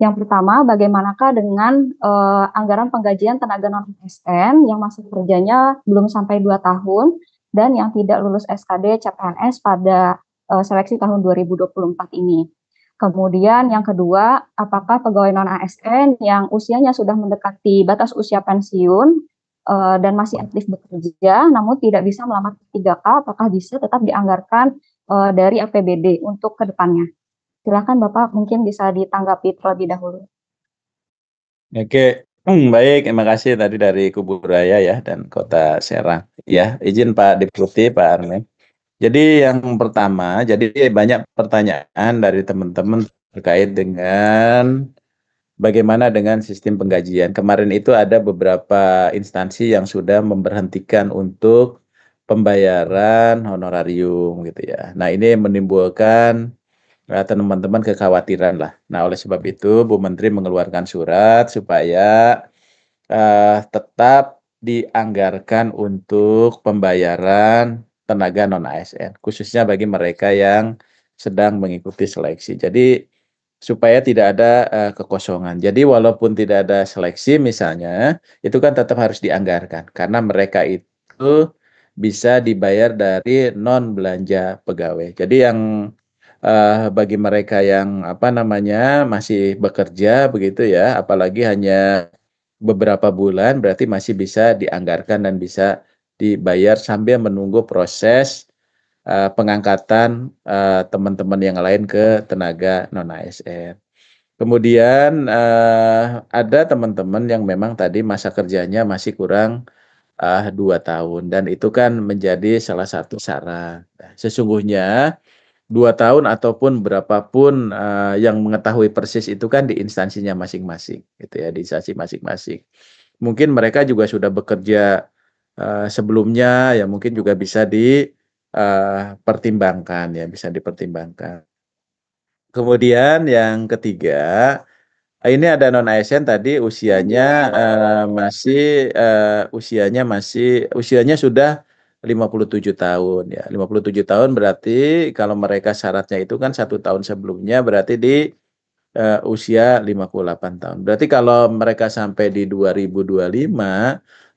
Yang pertama, bagaimanakah dengan anggaran penggajian tenaga non-ASN yang masa kerjanya belum sampai 2 tahun dan yang tidak lulus SKD CPNS pada seleksi tahun 2024 ini. Kemudian yang kedua, apakah pegawai non-ASN yang usianya sudah mendekati batas usia pensiun dan masih aktif bekerja namun tidak bisa melamar P3K, apakah bisa tetap dianggarkan dari APBD untuk ke depannya? Silakan Bapak, mungkin bisa ditanggapi terlebih dahulu. Oke, baik. Terima kasih tadi dari Kubu Raya ya dan Kota Serang. Ya, izin Pak Deputi, Pak Armen. Jadi yang pertama, jadi banyak pertanyaan dari teman-teman terkait dengan bagaimana dengan sistem penggajian. Kemarin itu ada beberapa instansi yang sudah memberhentikan untuk pembayaran honorarium gitu ya. Nah, ini menimbulkan teman-teman kekhawatiran lah. Nah, oleh sebab itu Bu Menteri mengeluarkan surat supaya tetap dianggarkan untuk pembayaran tenaga non-ASN, khususnya bagi mereka yang sedang mengikuti seleksi. Jadi supaya tidak ada kekosongan. Jadi walaupun tidak ada seleksi misalnya, itu kan tetap harus dianggarkan karena mereka itu bisa dibayar dari non belanja pegawai. Jadi yang bagi mereka yang apa namanya masih bekerja begitu ya, apalagi hanya beberapa bulan berarti masih bisa dianggarkan dan bisa dibayar sambil menunggu proses pengangkatan teman-teman yang lain ke tenaga non ASN. Kemudian ada teman-teman yang memang tadi masa kerjanya masih kurang 2 tahun dan itu kan menjadi salah satu syarat. Nah, sesungguhnya 2 tahun ataupun berapapun yang mengetahui persis itu kan di instansinya masing-masing, gitu ya, di instansi masing-masing. Mungkin mereka juga sudah bekerja sebelumnya, ya mungkin juga bisa dipertimbangkan, ya bisa dipertimbangkan. Kemudian yang ketiga, ini ada non ASN tadi usianya usianya sudah 57 tahun ya. 57 tahun berarti kalau mereka syaratnya itu kan 1 tahun sebelumnya berarti di usia 58 tahun. Berarti kalau mereka sampai di 2025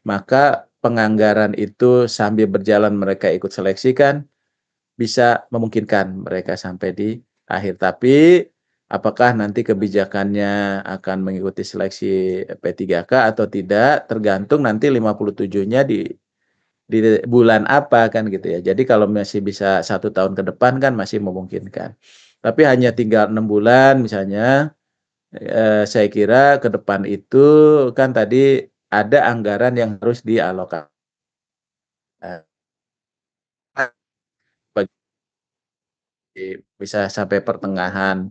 maka penganggaran itu sambil berjalan mereka ikut seleksi kan bisa memungkinkan mereka sampai di akhir. Tapi apakah nanti kebijakannya akan mengikuti seleksi P3K atau tidak, tergantung nanti 57-nya di bulan apa kan gitu ya. Jadi kalau masih bisa 1 tahun ke depan kan masih memungkinkan. Tapi hanya tinggal 6 bulan misalnya, saya kira ke depan itu kan tadi ada anggaran yang harus dialokasikan. Bisa sampai pertengahan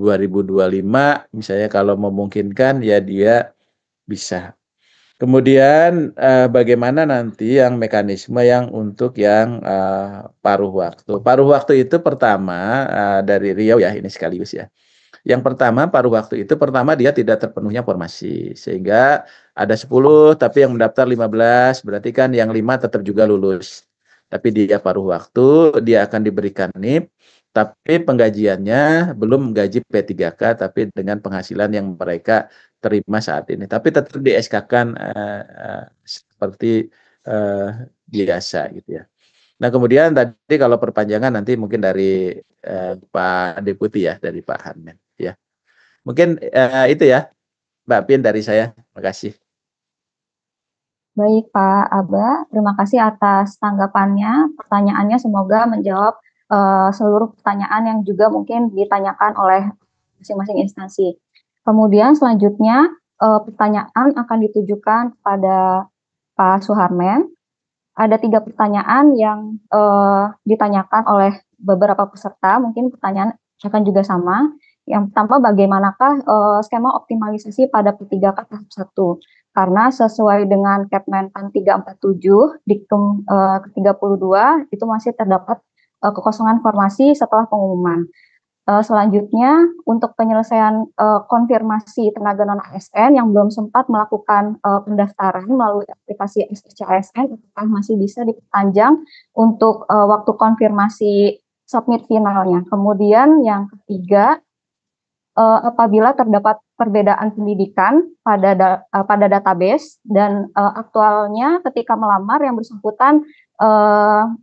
2025 misalnya kalau memungkinkan ya dia bisa. Kemudian bagaimana nanti yang mekanisme yang untuk yang paruh waktu. Paruh waktu itu pertama dari Riau ya ini sekaligus ya. Yang pertama paruh waktu itu pertama dia tidak terpenuhnya formasi sehingga ada 10 tapi yang mendaftar 15 berarti kan yang 5 tetap juga lulus. Tapi dia paruh waktu, dia akan diberikan NIP tapi penggajiannya belum gaji P3K tapi dengan penghasilan yang mereka terima saat ini. Tapi tetap di SK-kan seperti biasa gitu ya. Nah, kemudian tadi kalau perpanjangan nanti mungkin dari Pak Deputi ya, dari Pak Hanmen ya. Mungkin itu ya, Mbak Pin dari saya. Terima kasih. Baik Pak Aba, terima kasih atas tanggapannya, pertanyaannya semoga menjawab seluruh pertanyaan yang juga mungkin ditanyakan oleh masing-masing instansi. Kemudian selanjutnya pertanyaan akan ditujukan kepada Pak Suharmen. Ada 3 pertanyaan yang ditanyakan oleh beberapa peserta, mungkin pertanyaan akan juga sama. Yang pertama, bagaimanakah skema optimalisasi pada P3K tahap 1? Karena sesuai dengan Kepmenpan 347 Diktum ke-32 itu masih terdapat kekosongan formasi setelah pengumuman. Selanjutnya, untuk penyelesaian konfirmasi tenaga non-ASN yang belum sempat melakukan pendaftaran melalui aplikasi SSCASN, apakah masih bisa diperpanjang untuk waktu konfirmasi submit finalnya. Kemudian yang ketiga, apabila terdapat perbedaan pendidikan pada database dan aktualnya ketika melamar yang bersangkutan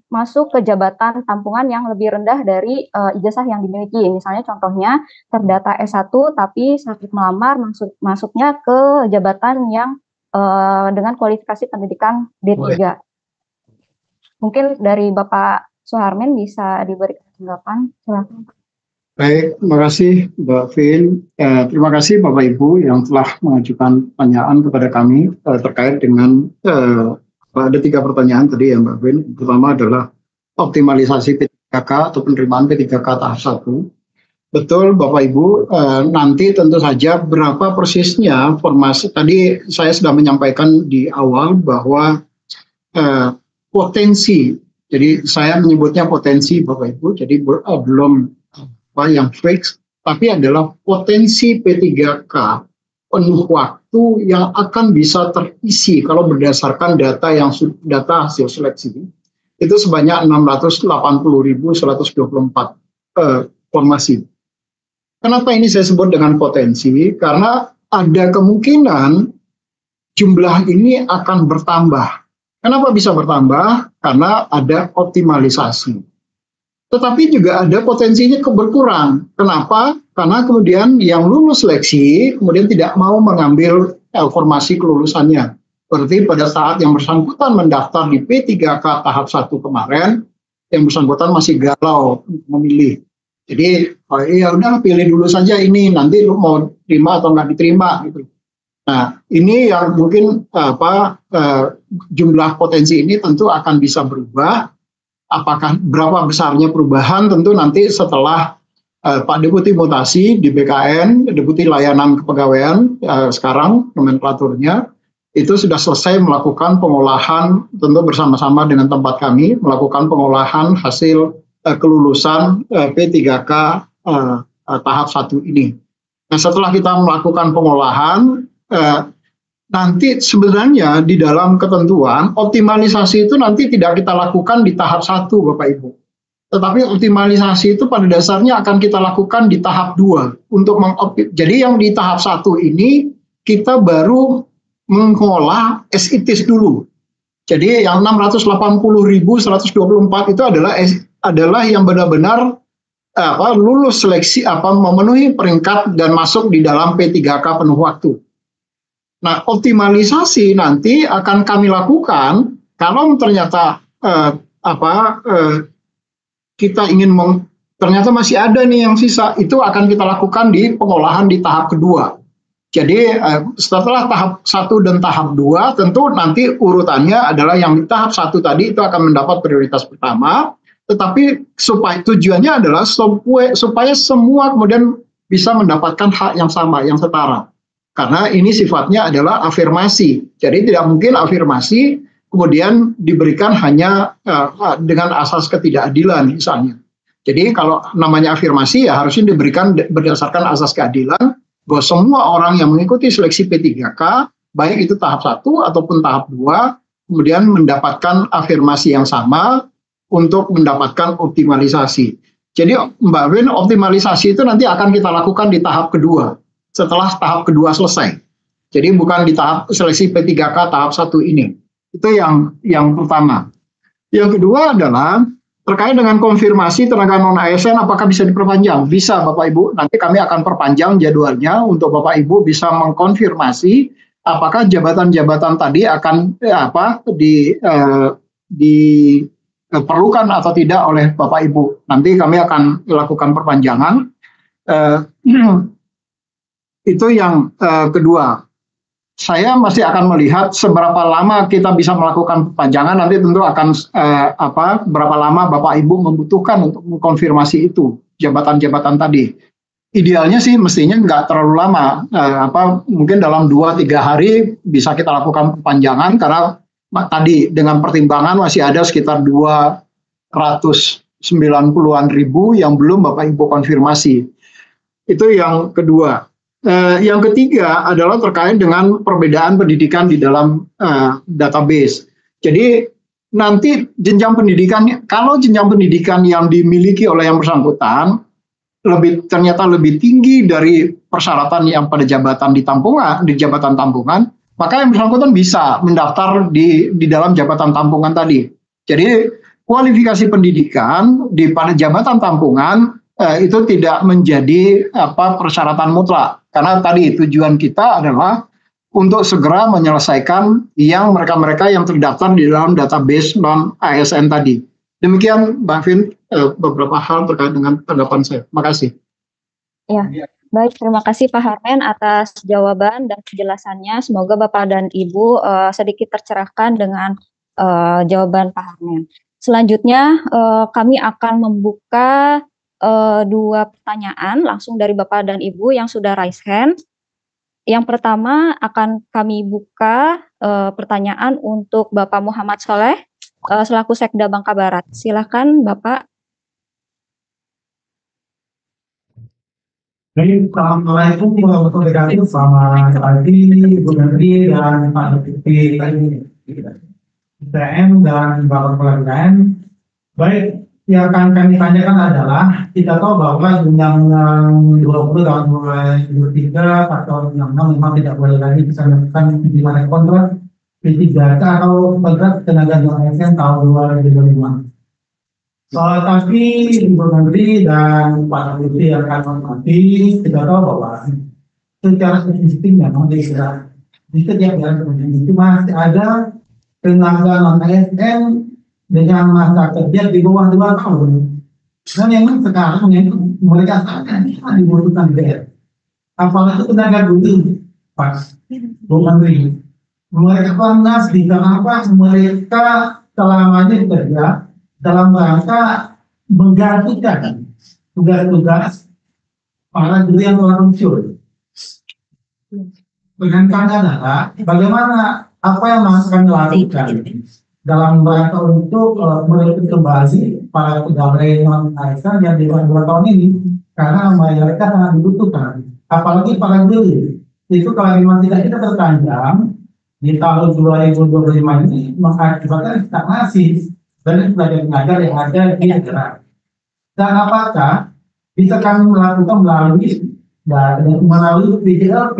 masuk ke jabatan tampungan yang lebih rendah dari ijazah yang dimiliki. Misalnya contohnya terdata S1 tapi saat melamar masuknya ke jabatan yang dengan kualifikasi pendidikan D3. Mungkin dari Bapak Suharmin bisa diberikan tanggapan, silakan. Baik, terima kasih Mbak Vin. Terima kasih Bapak Ibu yang telah mengajukan pertanyaan kepada kami terkait dengan ada 3 pertanyaan tadi ya Mbak Vin. Pertama adalah optimalisasi P3K atau penerimaan P3K tahap 1. Betul Bapak Ibu, nanti tentu saja berapa persisnya formasi. Tadi saya sudah menyampaikan di awal bahwa potensi, jadi saya menyebutnya potensi Bapak Ibu, jadi belum yang fix, tapi adalah potensi P3K penuh waktu yang akan bisa terisi kalau berdasarkan data hasil seleksi itu sebanyak 680.124 formasi. Kenapa ini saya sebut dengan potensi? Karena ada kemungkinan jumlah ini akan bertambah. Kenapa bisa bertambah? Karena ada optimalisasi. Tetapi juga ada potensinya berkurang. Kenapa? Karena kemudian yang lulus seleksi kemudian tidak mau mengambil formasi kelulusannya. Berarti pada saat yang bersangkutan mendaftar di P3K tahap 1 kemarin, yang bersangkutan masih galau memilih. Jadi ya udah pilih dulu saja ini, nanti lu mau terima atau nggak diterima gitu. Nah ini yang mungkin jumlah potensi ini tentu akan bisa berubah. Apakah berapa besarnya perubahan tentu nanti setelah Pak Deputi Mutasi di BKN, Deputi Layanan Kepegawaian sekarang nomenklaturnya itu sudah selesai melakukan pengolahan tentu bersama-sama dengan tempat kami melakukan pengolahan hasil kelulusan P3K tahap 1 ini. Nah setelah kita melakukan pengolahan nanti sebenarnya di dalam ketentuan optimalisasi itu nanti tidak kita lakukan di tahap 1 Bapak Ibu. Tetapi optimalisasi itu pada dasarnya akan kita lakukan di tahap 2 untuk jadi yang di tahap 1 ini kita baru mengolah as it is dulu. Jadi yang 680.124 itu adalah yang benar-benar lulus seleksi memenuhi peringkat dan masuk di dalam P3K penuh waktu. Nah, optimalisasi nanti akan kami lakukan kalau ternyata kita ingin ternyata masih ada nih yang sisa, itu akan kita lakukan di pengolahan di tahap kedua. Jadi setelah tahap 1 dan tahap 2 tentu nanti urutannya adalah yang di tahap 1 tadi itu akan mendapat prioritas pertama, tetapi tujuannya adalah supaya semua kemudian bisa mendapatkan hak yang sama, yang setara. Karena ini sifatnya adalah afirmasi. Jadi tidak mungkin afirmasi kemudian diberikan hanya dengan asas ketidakadilan misalnya. Jadi kalau namanya afirmasi ya harusnya diberikan berdasarkan asas keadilan bahwa semua orang yang mengikuti seleksi P3K, baik itu tahap 1 ataupun tahap 2, kemudian mendapatkan afirmasi yang sama untuk mendapatkan optimalisasi. Jadi Mbak Win, optimalisasi itu nanti akan kita lakukan di tahap kedua. Setelah tahap kedua selesai. Jadi bukan di tahap seleksi P3K tahap 1 ini. Itu yang pertama. Yang kedua adalah terkait dengan konfirmasi tenaga non-ASN apakah bisa diperpanjang? Bisa Bapak Ibu, nanti kami akan perpanjang jadwalnya untuk Bapak Ibu bisa mengkonfirmasi apakah jabatan-jabatan tadi akan diperlukan atau tidak oleh Bapak Ibu. Nanti kami akan lakukan perpanjangan. Itu yang kedua. Saya masih akan melihat seberapa lama kita bisa melakukan perpanjangan. Nanti tentu akan berapa lama Bapak Ibu membutuhkan untuk mengkonfirmasi itu jabatan-jabatan tadi. Idealnya sih mestinya nggak terlalu lama. Mungkin dalam 2-3 hari bisa kita lakukan perpanjangan karena tadi dengan pertimbangan masih ada sekitar 290-an ribu yang belum Bapak Ibu konfirmasi. Itu yang kedua. Yang ketiga adalah terkait dengan perbedaan pendidikan di dalam database. Jadi nanti jenjang pendidikan, kalau jenjang pendidikan yang dimiliki oleh yang bersangkutan ternyata lebih tinggi dari persyaratan yang pada jabatan di jabatan tampungan, maka yang bersangkutan bisa mendaftar di dalam jabatan tampungan tadi. Jadi kualifikasi pendidikan pada jabatan tampungan itu tidak menjadi persyaratan mutlak, karena tadi tujuan kita adalah untuk segera menyelesaikan yang mereka-mereka yang terdaftar di dalam database non ASN tadi. Demikian Mbak Vin, beberapa hal terkait dengan tanggapan saya. Terima kasih. Ya, baik. Terima kasih Pak Harmen atas jawaban dan penjelasannya. Semoga Bapak dan Ibu sedikit tercerahkan dengan jawaban Pak Harmen. Selanjutnya kami akan membuka 2 pertanyaan langsung dari Bapak dan Ibu yang sudah raise hand. Yang pertama akan kami buka pertanyaan untuk Bapak Muhammad Soleh selaku Sekda Bangka Barat. Silakan Bapak. Baik, Assalamualaikum warahmatullahi wabarakatuh. Selamat pagi, Ibu Menteri dan Pak Deputi ITM dan Bapak Kepala BKN. Baik, yang akan kami tanyakan adalah, kita tahu bahwa Undang-Undang 20 tahun 2023 atau Undang-Undang memang tidak boleh lagi bisa melakukan pimpinan kontrak P3K atau kontrak tenaga ASN tahun 2025. Tapi Ibu Menteri dan Pak Deputi yang akan menghormati, kita tahu bahwa secara statistik memang di setiap daerah itu masih ada tenaga non ASN dengan masa kerja di bawah 2 tahun. Dan memang sekarang mereka sangat dibutuhkan daerah. Apalagi tenaga dulu, Pak Bu Menteri. Mereka panas di apa? Mereka selamanya bekerja dalam rangka menggantikan tugas-tugas para guru yang telah muncul. Dengan adalah bagaimana apa yang akan dilakukan dalam rangka untuk merekrut kembali para pegawai non ASN yang di 2 tahun ini, karena mereka sangat dibutuhkan. Apalagi para guru itu kalau memang tidak kita terpanjang di tahun 2025 ini mengakibatkan stagnasi dan belajar mengajar yang ada di daerah. Dan apakah bisa kami melakukan melalui PJLP,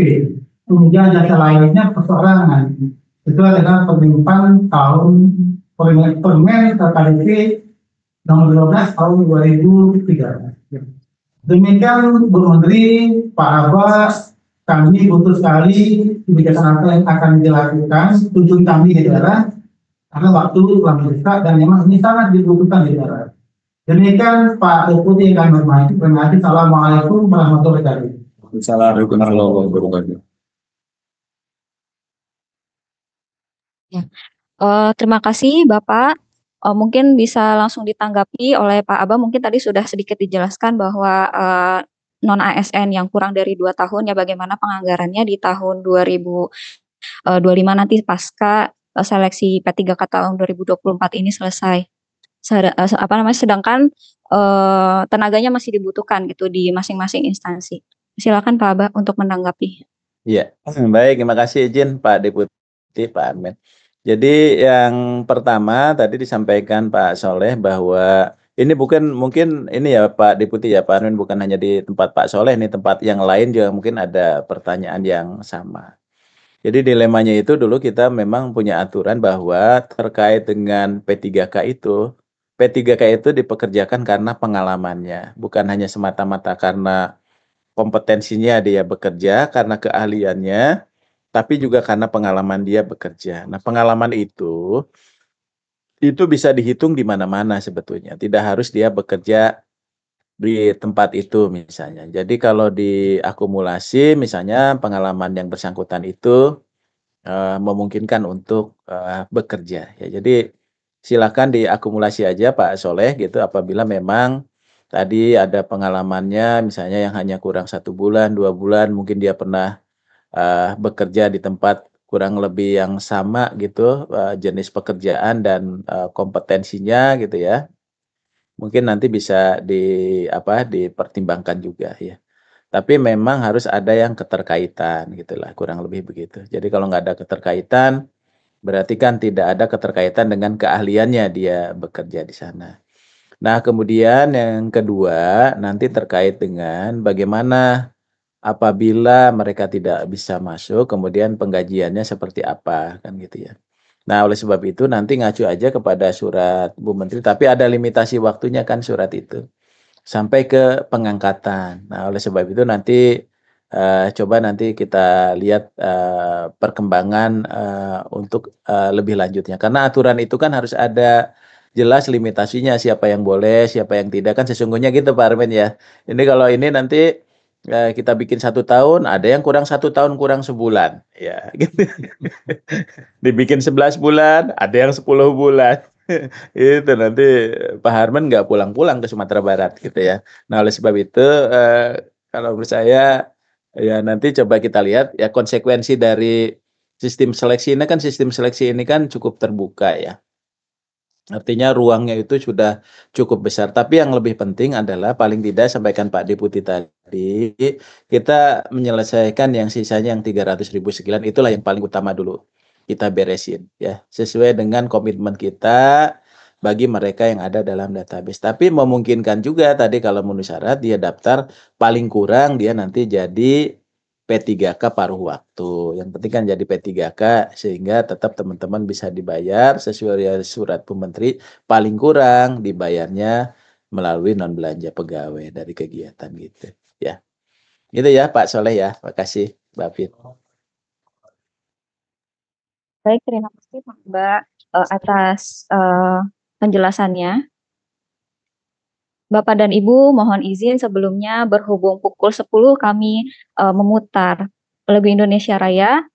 kemudian jasa lainnya perseorangan, itu adalah penyimpan tahun Permen KKDP nomor 12 tahun 2003. Demikian Bu Menteri, Pak Abbas, kami butuh sekali kebijakan apa yang akan dilakukan tujuan kami di daerah, karena waktu telah mendesak dan memang ini sangat dibutuhkan di daerah. Demikian Pak Deputi yang kami hormati. Terima kasih. Assalamualaikum warahmatullahi wabarakatuh. Assalamualaikum warahmatullahi wabarakatuh. Ya. Terima kasih Bapak. Mungkin bisa langsung ditanggapi oleh Pak Abah. Mungkin tadi sudah sedikit dijelaskan bahwa non ASN yang kurang dari 2 tahun ya bagaimana penganggarannya di tahun 2025 nanti pasca seleksi P3K tahun 2024 ini selesai. Sedangkan tenaganya masih dibutuhkan gitu di masing-masing instansi. Silakan Pak Abah untuk menanggapi. Iya, baik, terima kasih izin Pak Deputi, Pak Armen. Jadi yang pertama tadi disampaikan Pak Soleh bahwa ini bukan mungkin ini ya Pak Deputi ya Pak Armen, bukan hanya di tempat Pak Soleh, ini tempat yang lain juga mungkin ada pertanyaan yang sama. Jadi dilemanya itu dulu kita memang punya aturan bahwa terkait dengan P3K itu dipekerjakan karena pengalamannya, bukan hanya semata-mata karena kompetensinya dia bekerja, karena keahliannya, tapi juga karena pengalaman dia bekerja. Nah, pengalaman itu bisa dihitung di mana-mana sebetulnya. Tidak harus dia bekerja di tempat itu misalnya. Jadi kalau diakumulasi misalnya pengalaman yang bersangkutan itu memungkinkan untuk bekerja. Ya, jadi silakan diakumulasi aja Pak Soleh gitu apabila memang tadi ada pengalamannya misalnya yang hanya kurang 1 bulan, 2 bulan, mungkin dia pernah bekerja di tempat kurang lebih yang sama gitu jenis pekerjaan dan kompetensinya gitu ya. Mungkin nanti bisa dipertimbangkan juga ya. Tapi memang harus ada yang keterkaitan gitulah, kurang lebih begitu. Jadi kalau nggak ada keterkaitan, berarti kan tidak ada keterkaitan dengan keahliannya dia bekerja di sana. Nah, kemudian yang kedua nanti terkait dengan bagaimana apabila mereka tidak bisa masuk, kemudian penggajiannya seperti apa, kan gitu ya. Nah, oleh sebab itu nanti ngacu aja kepada surat Bu Menteri, tapi ada limitasi waktunya kan surat itu, sampai ke pengangkatan. Nah, oleh sebab itu nanti coba nanti kita lihat perkembangan untuk lebih lanjutnya. Karena aturan itu kan harus ada jelas limitasinya, siapa yang boleh, siapa yang tidak, kan sesungguhnya gitu Pak Armin ya. Ini kalau ini nanti kita bikin 1 tahun, ada yang kurang 1 tahun, kurang sebulan, ya. Gitu. Dibikin 11 bulan, ada yang 10 bulan. Itu nanti Pak Harman nggak pulang-pulang ke Sumatera Barat gitu ya. Nah oleh sebab itu kalau menurut saya ya nanti coba kita lihat ya konsekuensi dari sistem seleksi ini kan cukup terbuka ya. Artinya ruangnya itu sudah cukup besar. Tapi yang lebih penting adalah paling tidak sampaikan Pak Deputi tadi, kita menyelesaikan yang sisanya yang 300.000 sekian, itulah yang paling utama dulu. Kita beresin ya, sesuai dengan komitmen kita bagi mereka yang ada dalam database. Tapi memungkinkan juga tadi kalau memenuhi syarat dia daftar paling kurang dia nanti jadi P3K paruh waktu. Yang penting kan jadi P3K sehingga tetap teman-teman bisa dibayar sesuai surat Bu Menteri, paling kurang dibayarnya melalui non belanja pegawai dari kegiatan gitu ya. Gitu ya Pak Soleh ya. Makasih Mbak Fit. Baik, terima kasih Mbak atas penjelasannya. Bapak dan Ibu, mohon izin sebelumnya berhubung pukul 10 kami memutar lagu Indonesia Raya.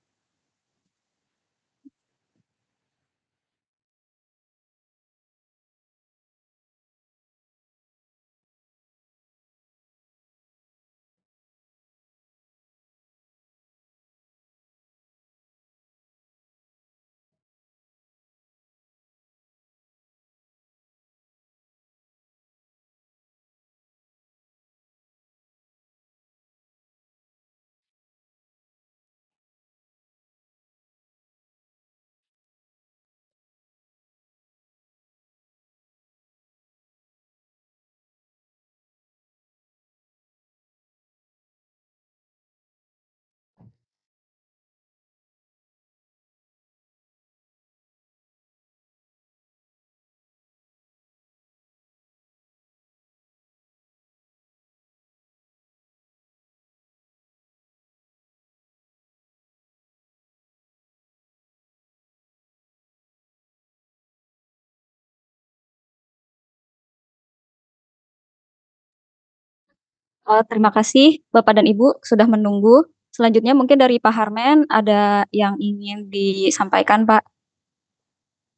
Terima kasih Bapak dan Ibu sudah menunggu. Selanjutnya mungkin dari Pak Harmen ada yang ingin disampaikan Pak.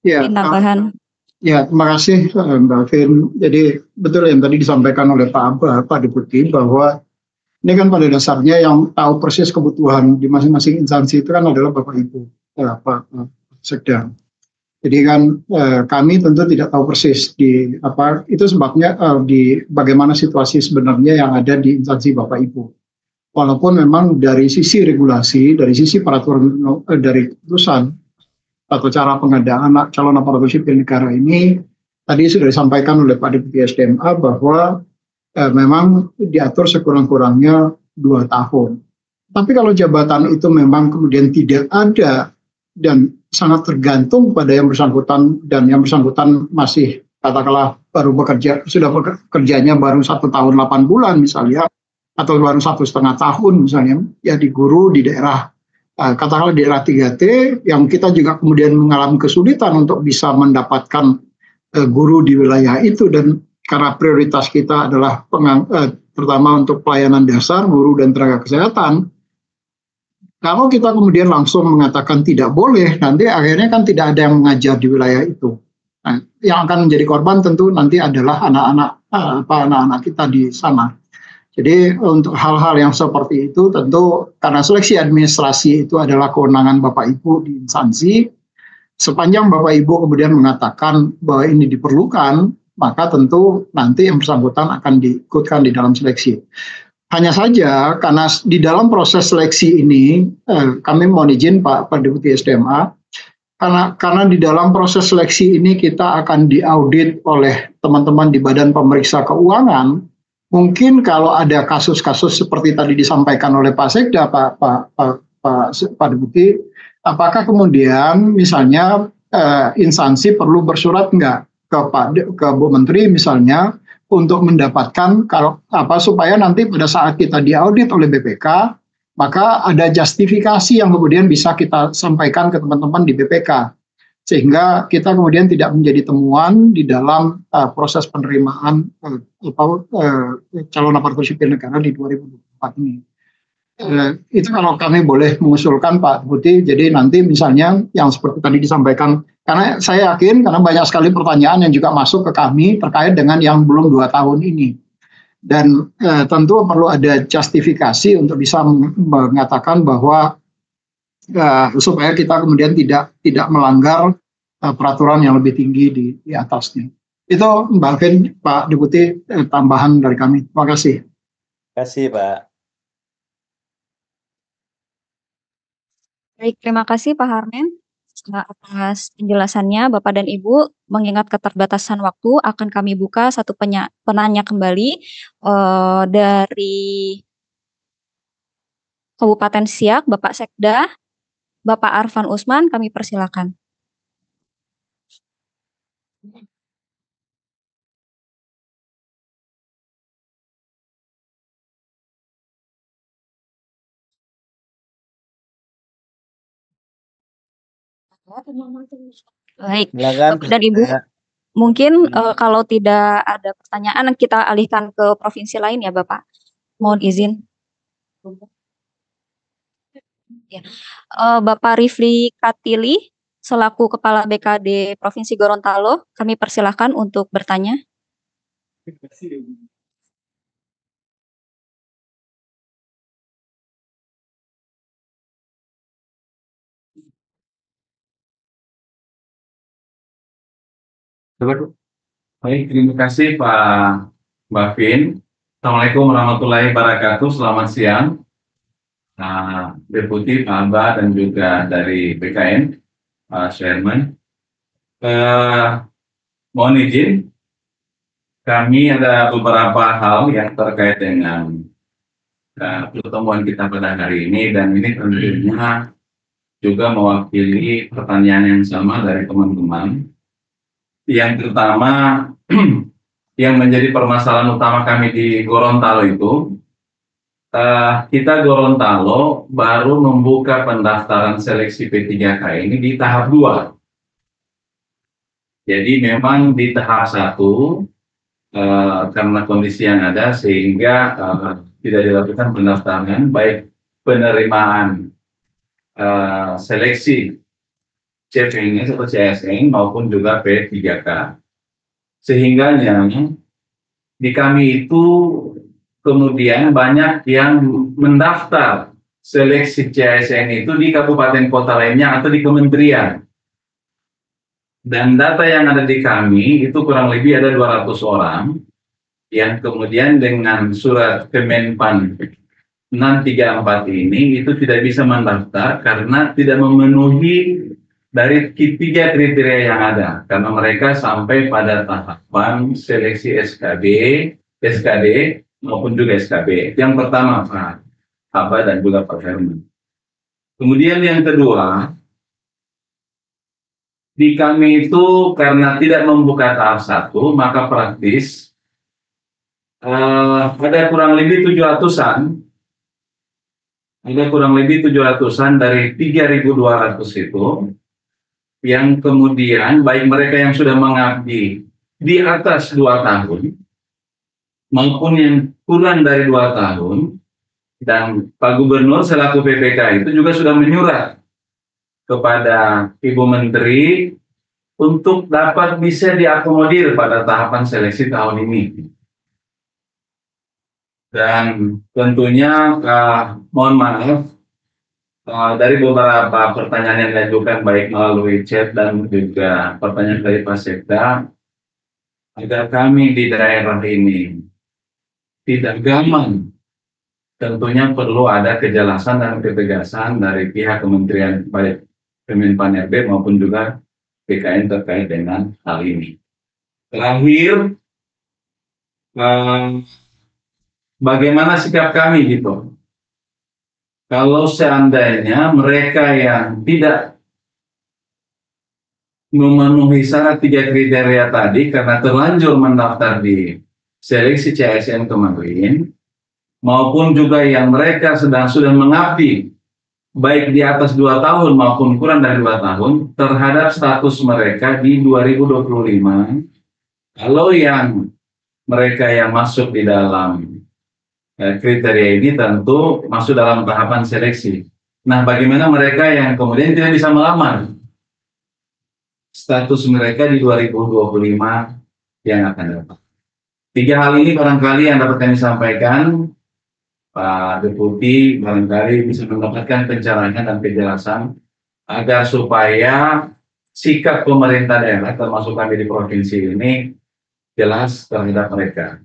Ya, Tambahan. ya, terima kasih Mbak Vin. Jadi betul yang tadi disampaikan oleh Pak Deputi bahwa ini kan pada dasarnya yang tahu persis kebutuhan di masing-masing instansi itu kan adalah Bapak Ibu, Pak Sekda. Jadi kan kami tentu tidak tahu persis di apa itu sebabnya di bagaimana situasi sebenarnya yang ada di instansi Bapak Ibu. Walaupun memang dari sisi regulasi, dari sisi peraturan dari keputusan atau cara pengadaan calon aparatur sipil negara ini tadi sudah disampaikan oleh Pak Deputi SDMA bahwa memang diatur sekurang-kurangnya 2 tahun. Tapi kalau jabatan itu memang kemudian tidak ada dan sangat tergantung pada yang bersangkutan dan yang bersangkutan masih katakanlah baru bekerja, sudah bekerjanya baru 1 tahun 8 bulan misalnya, atau baru 1,5 tahun misalnya, ya di guru di daerah katakanlah daerah 3T yang kita juga kemudian mengalami kesulitan untuk bisa mendapatkan guru di wilayah itu, dan karena prioritas kita adalah terutama untuk pelayanan dasar, guru dan tenaga kesehatan. Kalau kita kemudian langsung mengatakan tidak boleh, nanti akhirnya kan tidak ada yang mengajar di wilayah itu. Nah, yang akan menjadi korban tentu nanti adalah anak-anak kita di sana. Jadi untuk hal-hal yang seperti itu tentu karena seleksi administrasi itu adalah kewenangan Bapak Ibu di instansi. Sepanjang Bapak Ibu kemudian mengatakan bahwa ini diperlukan, maka tentu nanti yang bersangkutan akan diikutkan di dalam seleksi. Hanya saja karena di dalam proses seleksi ini kami mohon izin Pak Deputi SDMA, karena di dalam proses seleksi ini kita akan diaudit oleh teman-teman di Badan Pemeriksa Keuangan. Mungkin kalau ada kasus-kasus seperti tadi disampaikan oleh Pak Sekda, Pak Deputi, apakah kemudian misalnya instansi perlu bersurat enggak ke Bu Menteri misalnya untuk mendapatkan supaya nanti pada saat kita diaudit oleh BPK maka ada justifikasi yang kemudian bisa kita sampaikan ke teman-teman di BPK sehingga kita kemudian tidak menjadi temuan di dalam proses penerimaan calon aparatur sipil negara di 2024 ini. Itu kalau kami boleh mengusulkan Pak Deputi, jadi nanti misalnya yang seperti tadi disampaikan, karena saya yakin karena banyak sekali pertanyaan yang juga masuk ke kami terkait dengan yang belum 2 tahun ini. Dan tentu perlu ada justifikasi untuk bisa mengatakan bahwa supaya kita kemudian tidak melanggar peraturan yang lebih tinggi di atasnya. Itu Mbak Alvin, Pak Deputi, tambahan dari kami. Terima kasih. Terima kasih Pak. Baik, terima kasih Pak Harmen atas penjelasannya Bapak dan Ibu. Mengingat keterbatasan waktu, akan kami buka satu penanya kembali dari Kabupaten Siak, Bapak Sekda, Bapak Arfan Usman, kami persilakan. Baik, Silakan. Bapak dan Ibu, mungkin kalau tidak ada pertanyaan kita alihkan ke provinsi lain ya Bapak. Mohon izin. Ya. Bapak Rifli Katili selaku Kepala BKD Provinsi Gorontalo, kami persilahkan untuk bertanya. Baik, terima kasih Pak Bavin. Assalamualaikum warahmatullahi wabarakatuh. Selamat siang, Deputi, Pak Aba, dan juga dari BKN, Pak Chairman. Mohon izin, kami ada beberapa hal yang terkait dengan pertemuan kita pada hari ini, dan ini tentunya juga mewakili pertanyaan yang sama dari teman-teman. Yang pertama, yang menjadi permasalahan utama kami di Gorontalo itu, kita Gorontalo baru membuka pendaftaran seleksi P3K ini di tahap 2. Jadi memang di tahap 1, karena kondisi yang ada sehingga tidak dilakukan pendaftaran, baik penerimaan seleksi CPNS atau CSN maupun juga P3K. Sehingga di kami itu kemudian banyak yang mendaftar seleksi CSN itu di kabupaten kota lainnya atau di kementerian. Dan data yang ada di kami itu kurang lebih ada 200 orang yang kemudian dengan surat Kemenpan 634 ini itu tidak bisa mendaftar karena tidak memenuhi dari 3 kriteria yang ada, karena mereka sampai pada tahapan seleksi SKD maupun juga SKB. Yang pertama Pak Aba dan juga Pak Herman. Kemudian yang kedua, di kami itu karena tidak membuka tahap 1, maka praktis ada kurang lebih 700-an. Ada kurang lebih 700-an dari 3.200 itu yang kemudian baik mereka yang sudah mengabdi di atas 2 tahun maupun yang kurang dari 2 tahun, dan Pak Gubernur selaku PPK itu juga sudah menyurat kepada Ibu Menteri untuk dapat bisa diakomodir pada tahapan seleksi tahun ini. Dan tentunya mohon maaf dari beberapa pertanyaan yang diajukan baik melalui chat dan juga pertanyaan dari Pak Sekda, agar kami di daerah ini tidak gaman, tentunya perlu ada kejelasan dan ketegasan dari pihak kementerian baik Kemenpan RB maupun juga BKN terkait dengan hal ini. Terakhir, bagaimana sikap kami gitu? Kalau seandainya mereka yang tidak memenuhi syarat 3 kriteria tadi karena terlanjur mendaftar di seleksi CSN kemarin, maupun juga yang mereka sudah mengabdi baik di atas 2 tahun maupun kurang dari 2 tahun terhadap status mereka di 2025, kalau yang mereka yang masuk di dalam kriteria ini tentu masuk dalam tahapan seleksi. Nah, bagaimana mereka yang kemudian tidak bisa melamar? Status mereka di 2025 yang akan datang. 3 hal ini barangkali yang dapat kami sampaikan, Pak Deputi barangkali bisa mendapatkan pencerahan dan penjelasan agar supaya sikap pemerintah daerah termasuk kami di provinsi ini jelas terhadap mereka.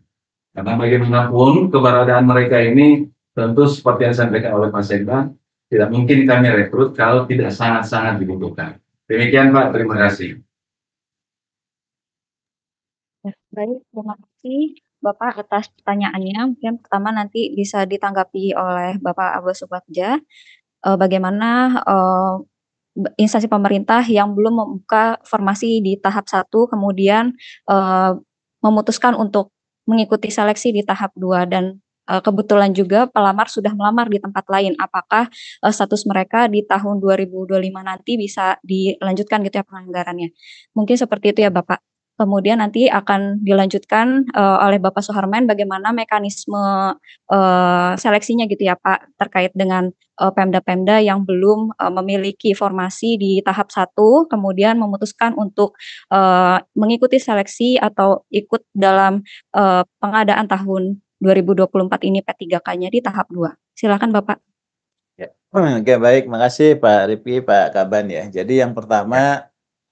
Karena bagaimanapun keberadaan mereka ini tentu seperti yang disampaikan oleh Pak Sekda, tidak mungkin kami rekrut kalau tidak sangat-sangat dibutuhkan. Demikian Pak, terima kasih. Baik, terima kasih Bapak atas pertanyaannya. Mungkin pertama nanti bisa ditanggapi oleh Bapak Abbas Subagja. Bagaimana instansi pemerintah yang belum membuka formasi di tahap 1, kemudian memutuskan untuk mengikuti seleksi di tahap 2, dan kebetulan juga pelamar sudah melamar di tempat lain. Apakah status mereka di tahun 2025 nanti bisa dilanjutkan gitu ya penganggarannya? Mungkin seperti itu ya Bapak. Kemudian nanti akan dilanjutkan oleh Bapak Suharman bagaimana mekanisme seleksinya gitu ya Pak, terkait dengan Pemda-Pemda yang belum memiliki formasi di tahap 1, kemudian memutuskan untuk mengikuti seleksi atau ikut dalam pengadaan tahun 2024 ini P3K-nya di tahap 2. Silakan Bapak. Ya. Oke, baik, makasih Pak Rifki, Pak Kaban ya. Jadi yang pertama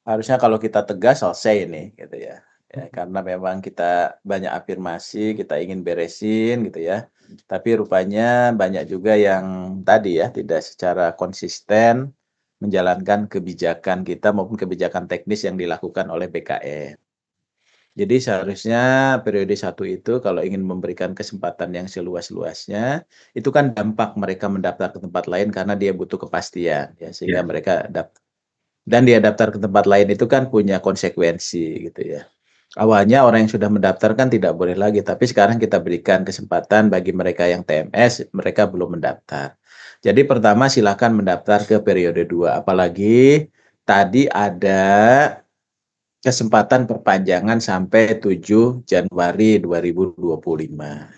harusnya kalau kita tegas selesai ini gitu ya. Ya, karena memang kita banyak afirmasi, kita ingin beresin gitu ya. Tapi rupanya banyak juga yang tadi ya tidak secara konsisten menjalankan kebijakan kita maupun kebijakan teknis yang dilakukan oleh BKN. Jadi seharusnya periode 1 itu kalau ingin memberikan kesempatan yang seluas-luasnya, itu kan dampak mereka mendaftar ke tempat lain karena dia butuh kepastian ya, sehingga mereka daftar. Dan dia daftar ke tempat lain itu kan punya konsekuensi gitu ya. Awalnya orang yang sudah mendaftar kan tidak boleh lagi, tapi sekarang kita berikan kesempatan bagi mereka yang TMS, mereka belum mendaftar. Jadi pertama silakan mendaftar ke periode 2, apalagi tadi ada kesempatan perpanjangan sampai 7 Januari 2025.